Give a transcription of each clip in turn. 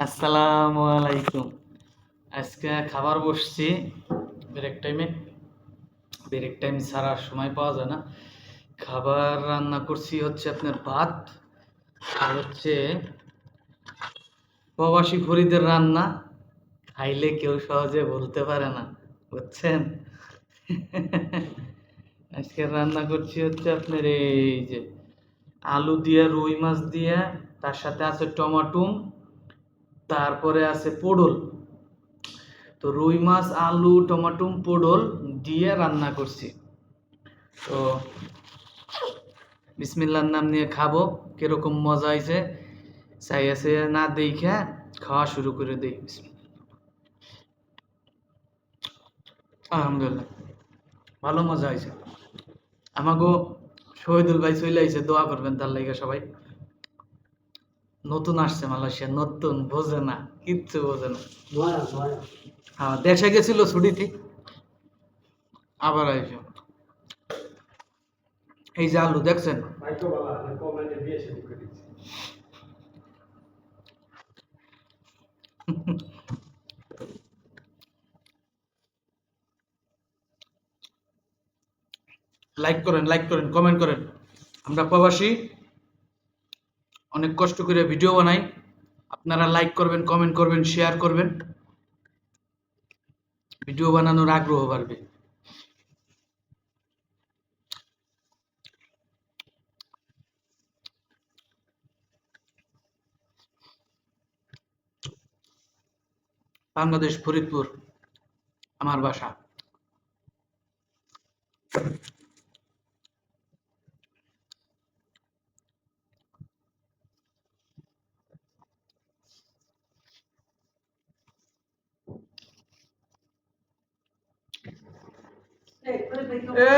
আসসালামু আলাইকুম। আজকে খাবার বসছি ব্রেক টাইমে। ব্রেক টাইম ছাড়া আর সময় পাওয়া যায় না। খাবার রান্না করছি হচ্ছে আপনার ভাত আর হচ্ছে প্রবাসী ফরিদের রান্না। খাইলে কেউ সহজে বলতে পারে না, বুঝছেন? আজকে রান্না করছি হচ্ছে আপনার এই যে আলু দিয়ে রুই মাছ দিয়ে, তার সাথে আছে টমাটুম, তারপরে আছে পটল। তো রুই মাছ আলু টমাটুম পটল দিয়ে রান্না করছি। তো বিসমিল্লার নাম নিয়ে খাবো, কিরকম মজা হয়েছে চাইছে না দেখে খাওয়া শুরু করে দিই। আলহামদুলিল্লাহ, ভালো মজা হয়েছে। আমাগো শহীদুল ভাই চলে আইছে, দোয়া করবেন তার লাগে সবাই। নতুন আসছে মালয়েশিয়া, নতুন, বোঝে না, কিচ্ছু বোঝে না। হ্যাঁ, দেশে গেছিল ছুটিতে, আবার আইসো। এই যে আলু দেখছেন, লাইক করেন, কমেন্ট করেন। আমরা প্রবাসী, অনেক কষ্ট করে ভিডিও বানাই। আপনারা লাইক করবেন, কমেন্ট করবেন, শেয়ার করবেন, ভিডিও বানানোর আগ্রহ বাড়বে। বাংলাদেশ, ফরিদপুর আমার বাসা।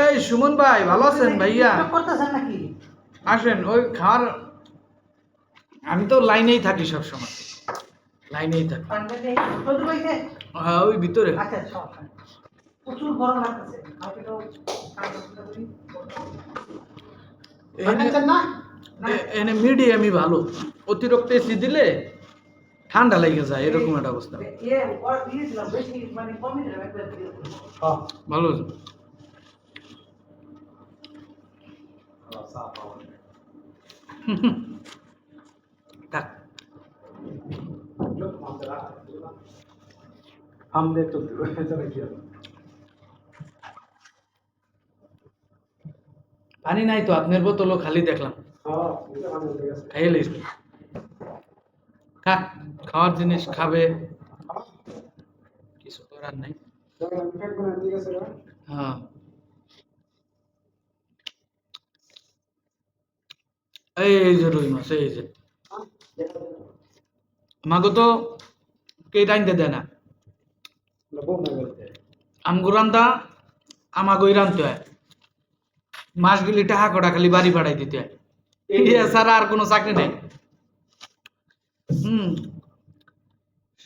এই সুমন ভাই, ভালো আছেন ভাইয়া? আসেন, ওই খাওয়ার, আমি তো লাইনেই থাকি সব সময়, লাইনেই থাকি। হ্যাঁ, ওই ভিতরে। প্রচুর গরম লাগতেছে। এনে মিডিয়ামই ভালো, অতিরিক্ত এসি দিলে ঠান্ডা লেগে যায়, এরকম একটা অবস্থা। ভালো আছে। থাক। পানি নাই তো, আপনার বোতলও খালি দেখলাম। খাইয়ে লইস। থাক, খাওয়ার জিনিস খাবে, কিছু করার নাই। হ্যাঁ, এই যে রুই মাছ, এই যে আমাকে তো কে টাইনতে দেয় না। আমগো রান্দা আমাগোই রানতে হয়। মাসগুলি টাকা কটা খালি বাড়ি ভাড়াই দিতে হয়, এছাড়া আর কোনো চাকরি নেই। হুম,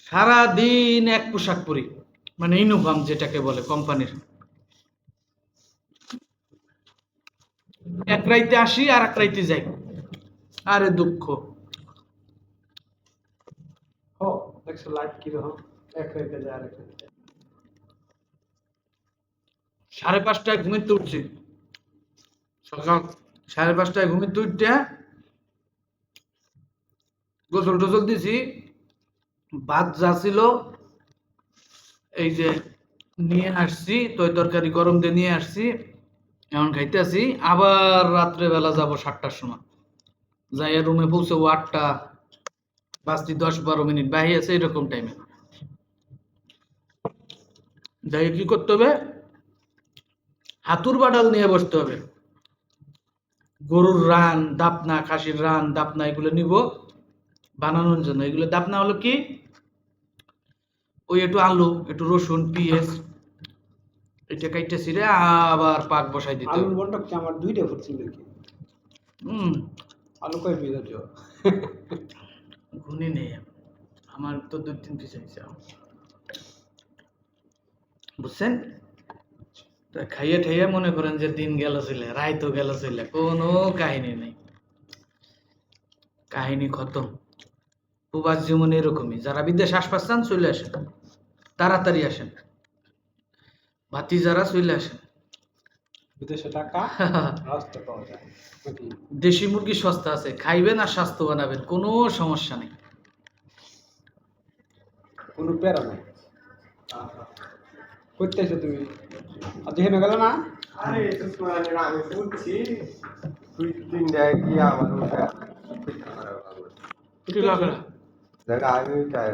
সারাদিন এক পোশাক পরি, মানে ইউনিফর্ম যেটাকে বলে কোম্পানির। এক রাইতে আসি আর এক রাইতে যাই, আরে দুঃখ। সাড়ে পাঁচটায় ঘুমিতে উঠছি, সকাল 5:30টায় ঘুমিতে উঠতে গোসল টোসল দিছি, ভাত যা ছিল এই যে নিয়ে আসছি, তৈ তরকারি গরম দিয়ে নিয়ে আসছি, এখন খাইতেছি। আবার রাত্রে বেলা যাব 7টার সময়, যাই রুমে পৌঁছাবো 8টা বাজতে 10-12 মিনিট বাহি আছে, এরকম টাইমে যাই। কি করতে হবে, হাতুর বাডাল নিয়ে বসতে হবে। গরুর রান দাপনা, খাসির রান দাপনা, এগুলো নিব বানানোর জন্য। এগুলো দাপনা হলো কি, ওই একটু আলু, একটু রসুন, পেঁয়াজ, এটা কাইটে ছিঁড়ে আবার পাক বসাই দিতে হবে। আলুর বন্ডা কি আমার দুইটা ফুটছিল কি? আলু কয় পিস আছে? গুনি নেই আমার, তো 2-3 পিস হয়েছে, বুঝছেন? তো খাইয়ে ঠাইয়ে মনে করেন যে দিন গেল চলে, রায় তো গেল চলে, কোনো কাহিনী নেই, কাহিনী খতম। প্রবাস জীবন এরকমই, যারা বিদেশে আসবার চান চলে আসেন, তাড়াতাড়ি আসেন, ভাতি যারা চলে আসেন। বিদেশে টাকা রাস্তা পাওয়া যায় নাকি? দেশি মুরগি সস্তা আছে, খাইবেন আর স্বাস্থ্য বানাবেন, কোনো সমস্যা নেই। কোনো প্যারা নাই। করতেছো তুমি আর যেখানে গেল না? আরে এটা তো আমি শুনছি তুই তিনটায় কি আমার কি লাগা? দেখা আমি ট্রাই